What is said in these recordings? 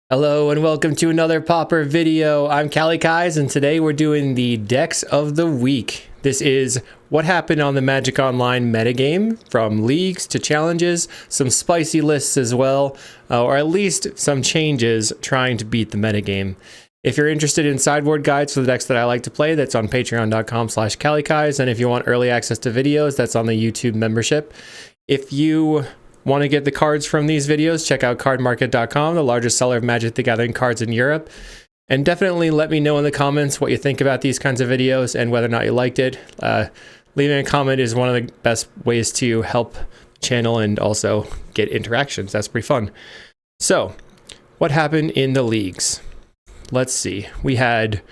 Hello and welcome to another Pauper video. I'm Caw-Gates and today we're doing the decks of the week. This is what happened on the Magic Online metagame, from leagues to challenges, some spicy lists as well, or at least some changes trying to beat the metagame. If you're interested in sideboard guides for the decks that I like to play, that's on patreon.com/Caw-Gates, and if you want early access to videos, that's on the YouTube membership. If you want to get the cards from these videos, check out cardmarket.com, the largest seller of Magic the Gathering cards in Europe. And definitely let me know in the comments what you think about these kinds of videos and whether or not you liked it. Leaving a comment is one of the best ways to help the channel and also get interactions. That's pretty fun. So, what happened in the leagues? Let's see. We had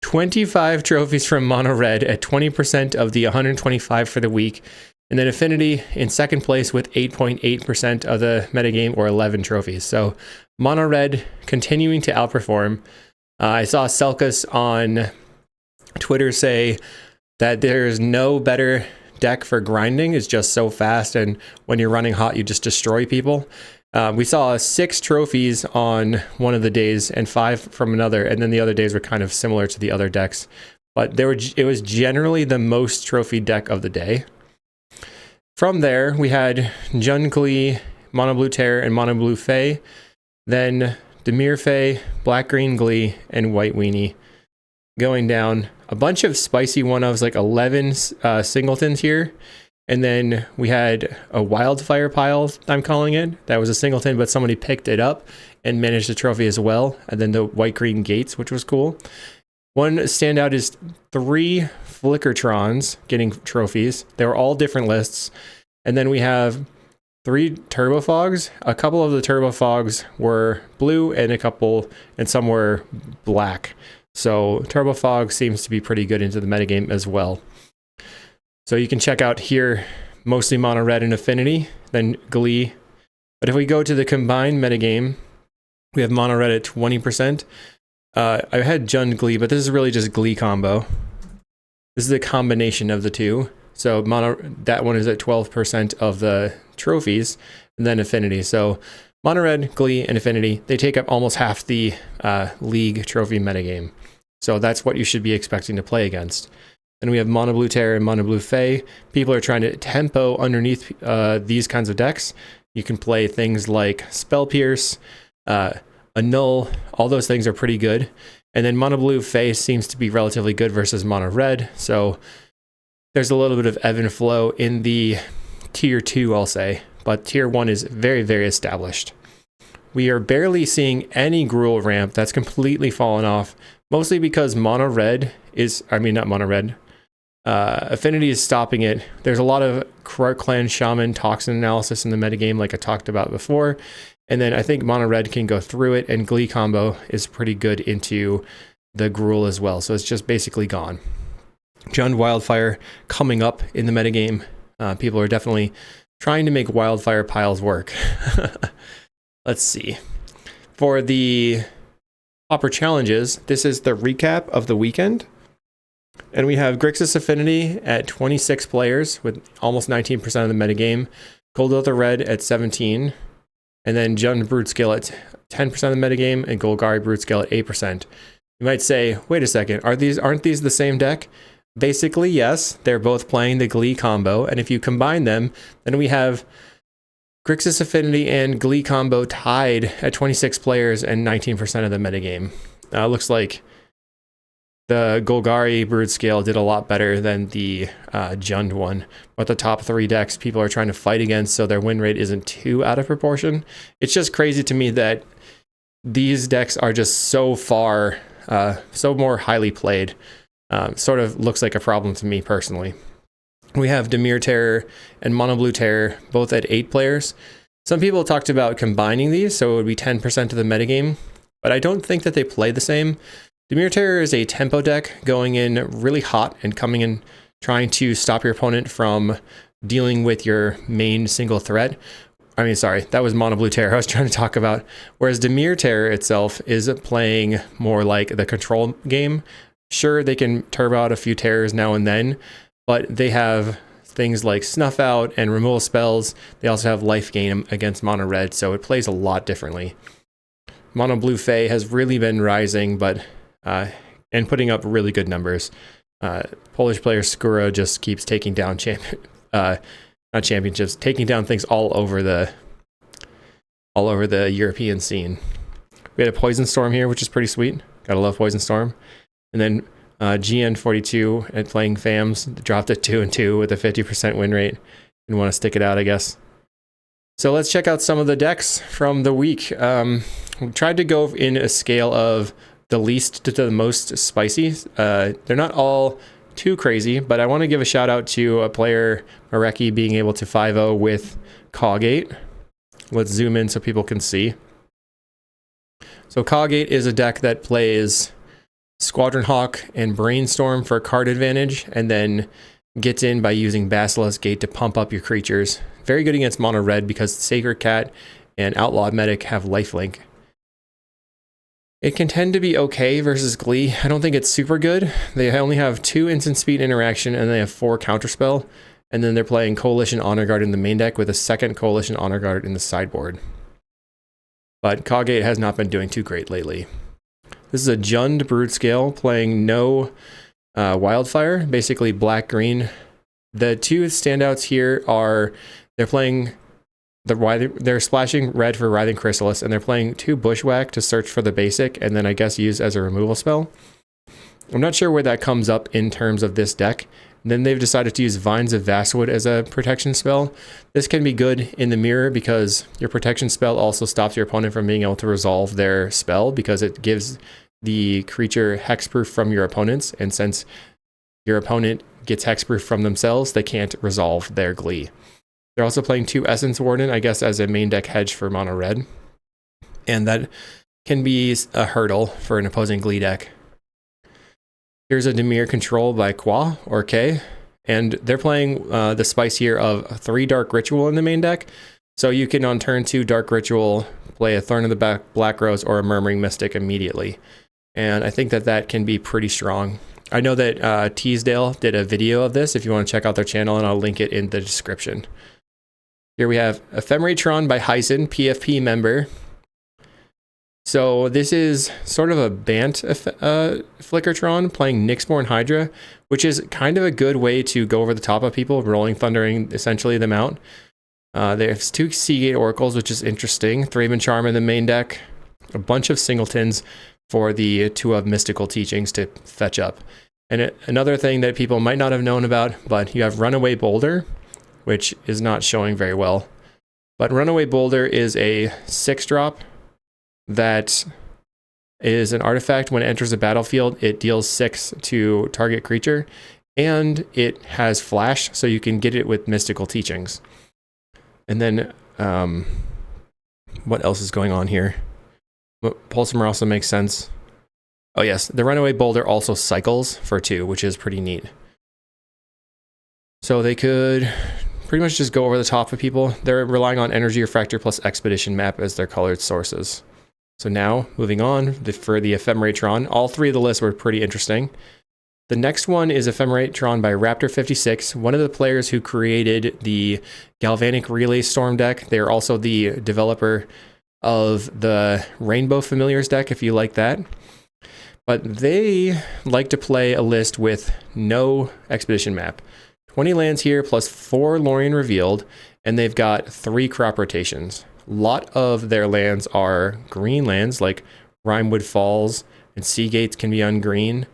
25 trophies from Mono Red at 20% of the 125 for the week. And then Affinity in second place with 8.8% of the metagame, or 11 trophies. So Mono Red continuing to outperform. I saw Selkas on Twitter say that there's no better deck for grinding. It's just so fast, and when you're running hot, you just destroy people. We saw 6 trophies on one of the days and 5 from another, and then the other days were kind of similar to the other decks. But it was generally the most trophy deck of the day. From there, we had Jund Glee, Mono Blue Terror, and Mono Blue Fae. Then Dimir Fae, Black Green Glee, and White Weenie. Going down a bunch of spicy one-ofs, like 11 singletons here. And then we had a Wildfire Pile, I'm calling it. That was a singleton, but somebody picked it up and managed the trophy as well. And then the White Green Gates, which was cool. One standout is 3 Flickertrons getting trophies. They were all different lists. And then we have 3 Turbo Fogs. A couple of the Turbo Fogs were blue and some were black. So Turbo Fog seems to be pretty good into the metagame as well. So you can check out here mostly Mono Red and Affinity, then Glee. But if we go to the combined metagame, we have Mono Red at 20%. I had Jund Glee, but this is really just Glee combo. This is a combination of the two. So that one is at 12% of the trophies, and then Affinity. So Mono Red, Glee, and Affinity, they take up almost half the league trophy metagame. So that's what you should be expecting to play against. Then we have Mono Blue Terror and Mono Blue Fae. People are trying to tempo underneath these kinds of decks. You can play things like Spell Pierce, Annul, all those things are pretty good. And then Mono Blue Fae seems to be relatively good versus Mono Red. So there's a little bit of ebb and flow in the tier 2, I'll say. But tier 1 is very, very established. We are barely seeing any Gruul ramp. That's completely fallen off. Mostly because Affinity is stopping it. There's a lot of Krark Clan Shaman toxin analysis in the metagame, like I talked about before. And then I think Mono Red can go through it, and Glee combo is pretty good into the Gruul as well. So it's just basically gone. Jund Wildfire coming up in the metagame. People are definitely trying to make Wildfire piles work. Let's see. For the Pauper challenges, this is the recap of the weekend. And we have Grixis Affinity at 26 players with almost 19% of the metagame. Gold Leather Red at 17. And then Jund Broodscale at 10% of the metagame, and Golgari Broodscale at 8%. You might say, wait a second, aren't these the same deck? Basically, yes, they're both playing the Glee combo, and if you combine them, then we have Grixis Affinity and Glee combo tied at 26 players and 19% of the metagame. Looks like the Golgari Broodscale did a lot better than the Jund one. But the top 3 decks people are trying to fight against, so their win rate isn't too out of proportion. It's just crazy to me that these decks are just so more highly played. Sort of looks like a problem to me personally. We have Dimir Terror and Mono Blue Terror, both at 8 players. Some people talked about combining these, so it would be 10% of the metagame. But I don't think that they play the same. Dimir Terror is a tempo deck going in really hot and coming in trying to stop your opponent from dealing with your main single threat. That was Mono Blue Terror I was trying to talk about. Whereas Dimir Terror itself is playing more like the control game. Sure, they can turbo out a few terrors now and then, but they have things like Snuff Out and removal spells. They also have life gain against Mono Red, so it plays a lot differently. Mono Blue Fae has really been rising, but and putting up really good numbers. Polish player Skuro just keeps taking down not championships, taking down things all over the European scene. We had a Poison Storm here, which is pretty sweet. Gotta love Poison Storm. And then GN42 at playing FAMs dropped it 2-2 with a 50% win rate. And want to stick it out, I guess. So let's check out some of the decks from the week. We tried to go in a scale of the least to the most spicy. They're not all too crazy, but I want to give a shout out to a player, Mareki, being able to 5-0 with Caw-Gate. Let's zoom in so people can see. So Caw-Gate is a deck that plays Squadron Hawk and Brainstorm for card advantage, and then gets in by using Basilisk Gate to pump up your creatures. Very good against mono red because Sacred Cat and Outlawed Medic have lifelink. It can tend to be okay versus Glee. I don't think it's super good. They only have 2 instant speed interaction and they have 4 counterspell. And then they're playing Coalition Honor Guard in the main deck with a second Coalition Honor Guard in the sideboard. But Caw-Gate has not been doing too great lately. This is a Jund Broodscale playing no Wildfire, basically black-green. The 2 standouts here are they're splashing red for Writhing Chrysalis, and they're playing 2 Bushwhack to search for the basic, and then I guess use as a removal spell. I'm not sure where that comes up in terms of this deck. Then they've decided to use Vines of Vastwood as a protection spell. This can be good in the mirror because your protection spell also stops your opponent from being able to resolve their spell because it gives the creature hexproof from your opponents, and since your opponent gets hexproof from themselves, they can't resolve their Glee. They're also playing 2 Essence Warden, I guess, as a main deck hedge for mono red. And that can be a hurdle for an opposing Glee deck. Here's a Dimir Control by Qua or K. And they're playing the spice here of 3 Dark Ritual in the main deck. So you can on turn 2 Dark Ritual, play a Thorn of the Black Rose or a Murmuring Mystic immediately. And I think that can be pretty strong. I know that Teasdale did a video of this if you want to check out their channel, and I'll link it in the description. Here we have Ephemerate Tron by Hyson, PFP member. So this is sort of a Bant Flickertron playing Nyxborn Hydra, which is kind of a good way to go over the top of people, rolling Thundering essentially them out. There's 2 Seagate Oracles, which is interesting. Thraben Charm in the main deck. A bunch of singletons for the 2 of Mystical Teachings to fetch up. And another thing that people might not have known about, but you have Runaway Boulder, which is not showing very well. But Runaway Boulder is a 6-drop that is an artifact. When it enters the battlefield, it deals 6 to target creature, and it has flash, so you can get it with Mystical Teachings. And then, what else is going on here? Pulsimer also makes sense. Oh yes, the Runaway Boulder also cycles for 2, which is pretty neat. So they could pretty much just go over the top of people. They're relying on Energy Refractor plus Expedition Map as their colored sources. So now, moving on, for the Ephemerate Tron, all 3 of the lists were pretty interesting. The next one is Ephemerate Tron by Raptor56, one of the players who created the Galvanic Relay Storm deck. They are also the developer of the Rainbow Familiars deck, if you like that. But they like to play a list with no Expedition Map. 20 lands here plus 4 Lorien Revealed, and they've got 3 crop rotations. A lot of their lands are green lands, like Rimewood Falls and Seagates can be on green.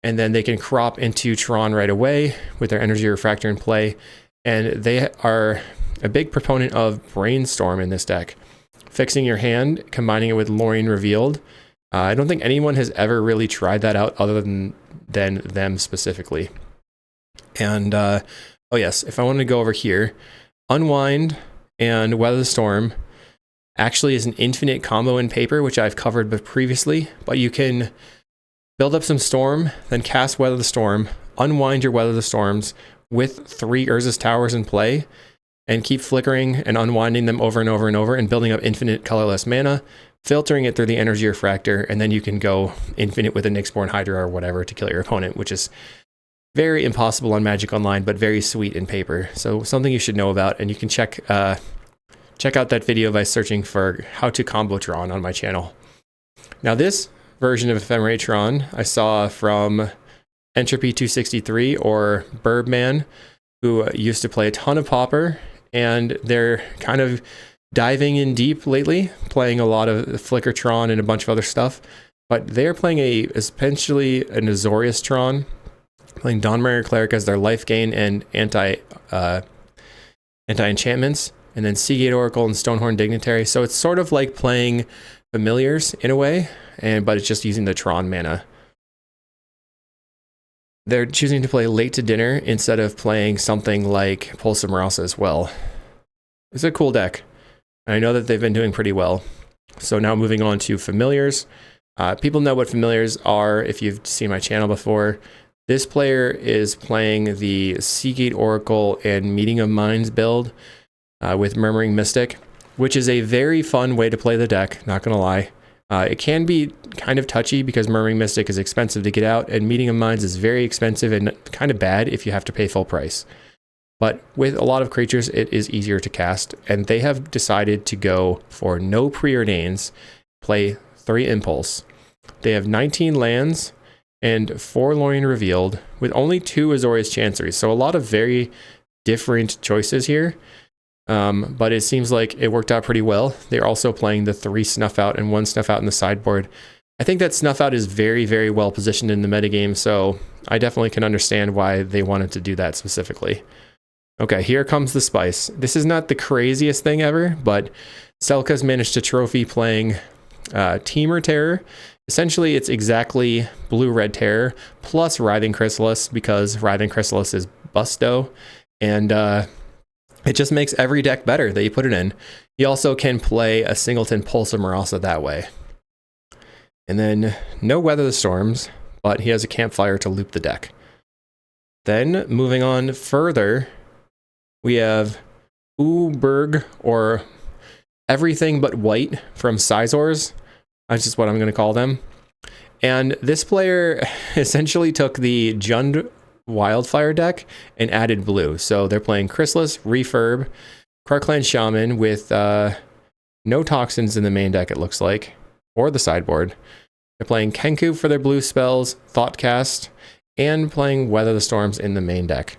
And then they can crop into Tron right away with their Energy Refractor in play. And they are a big proponent of Brainstorm in this deck. Fixing your hand, combining it with Lorien Revealed. I don't think anyone has ever really tried that out other than them specifically. And, oh yes, if I wanted to go over here, Unwind and Weather the Storm actually is an infinite combo in Paper, which I've covered previously, but you can build up some Storm, then cast Weather the Storm, unwind your Weather the Storms with 3 Urza's Towers in play, and keep flickering and unwinding them over and over and over and building up infinite colorless mana, filtering it through the Energy Refractor, and then you can go infinite with a Nyxborn Hydra or whatever to kill your opponent, which is very impossible on Magic Online, but very sweet in Paper. So something you should know about, and you can check check out that video by searching for how to combo Tron on my channel. Now this version of Ephemerate Tron I saw from Entropy 263 or Birdman, who used to play a ton of Pauper, and they're kind of diving in deep lately, playing a lot of Flicker Tron and a bunch of other stuff. But they're playing essentially an Azorius Tron, playing Dawnbringer Cleric as their life gain and anti-enchantments, and then Seagate Oracle and Stonehorn Dignitary. So it's sort of like playing Familiars in a way, but it's just using the Tron mana. They're choosing to play Late to Dinner instead of playing something like Pulse of Marasa as well. It's a cool deck. I know that they've been doing pretty well. So now moving on to Familiars. People know what Familiars are if you've seen my channel before. This player is playing the Seagate Oracle and Meeting of Minds build with Murmuring Mystic, which is a very fun way to play the deck, not gonna lie. It can be kind of touchy because Murmuring Mystic is expensive to get out, and Meeting of Minds is very expensive and kind of bad if you have to pay full price. But with a lot of creatures, it is easier to cast, and they have decided to go for no preordains, play 3 Impulse. They have 19 lands and 4 Lorien Revealed, with only 2 Azorius Chanceries, so a lot of very different choices here. But it seems like it worked out pretty well. They're also playing the 3 Snuff Out and 1 Snuff Out in the sideboard. I think that Snuff Out is very, very well positioned in the metagame, so I definitely can understand why they wanted to do that specifically. Okay, here comes the spice. This is not the craziest thing ever, but Selka's managed to trophy playing Temur Terror. Essentially, it's exactly Blue-Red Terror plus Writhing Chrysalis, because Writhing Chrysalis is Busto, and it just makes every deck better that you put it in. He also can play a singleton Pulse of Marasa that way. And then no Weather the Storms, but he has a Campfire to loop the deck. Then moving on further, we have Uberg, or Everything But White from Sizors. That's just what I'm going to call them. And this player essentially took the Jund Wildfire deck and added blue. So they're playing Chrysalis, Refurb, Krark-Clan Shaman with no toxins in the main deck, it looks like, or the sideboard. They're playing Kenku for their blue spells, Thoughtcast, and playing Weather the Storms in the main deck.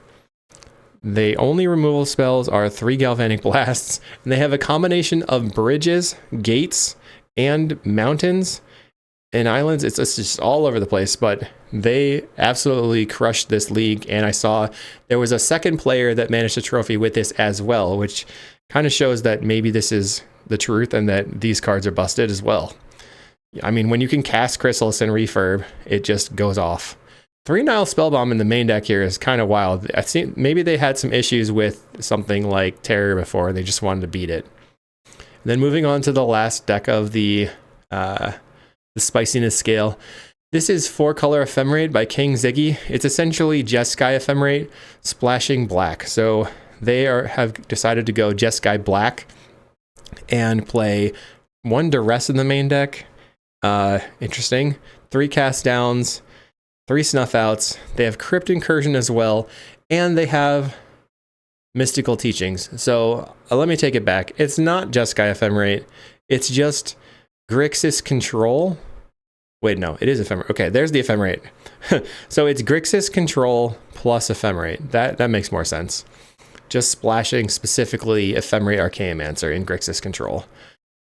The only removal spells are 3 Galvanic Blasts, and they have a combination of bridges, gates, and mountains and islands. It's just all over the place, but they absolutely crushed this league. And I saw there was a second player that managed a trophy with this as well, which kind of shows that maybe this is the truth and that these cards are busted as well. I mean, when you can cast Chrysalis and Refurb, it just goes off. 3 Nile Spellbomb in the main deck here is kind of wild. I think maybe they had some issues with something like Terror before, and they just wanted to beat it. And then moving on to the last deck of the spiciness scale. This is 4-color Ephemerate by King Ziggy. It's essentially Jeskai Ephemerate splashing black. So they have decided to go Jeskai black and play 1 Duress in the main deck. Interesting. 3 cast downs, 3 snuff outs. They have Crypt Incursion as well, and they have Mystical Teachings. So let me take it back. It's not Jeskai Ephemerate. It's just Grixis Control. Wait, no, it is Ephemerate. Okay, there's the Ephemerate. So it's Grixis Control plus Ephemerate. That makes more sense. Just splashing specifically Ephemerate Archaeomancer in Grixis Control.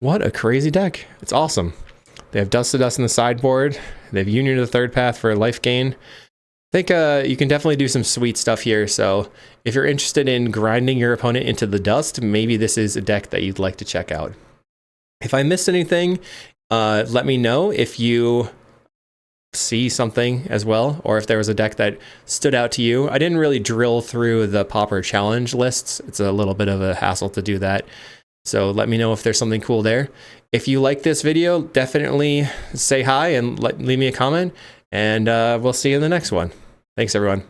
What a crazy deck. It's awesome. They have Dust to Dust in the sideboard. They have Union to the Third Path for life gain. I think you can definitely do some sweet stuff here. So if you're interested in grinding your opponent into the dust, maybe this is a deck that you'd like to check out. If I missed anything, let me know if you see something as well, or if there was a deck that stood out to you. I didn't really drill through the Pauper challenge lists. It's a little bit of a hassle to do that. So let me know if there's something cool there. If you like this video, definitely say hi and leave me a comment, and we'll see you in the next one. Thanks, everyone.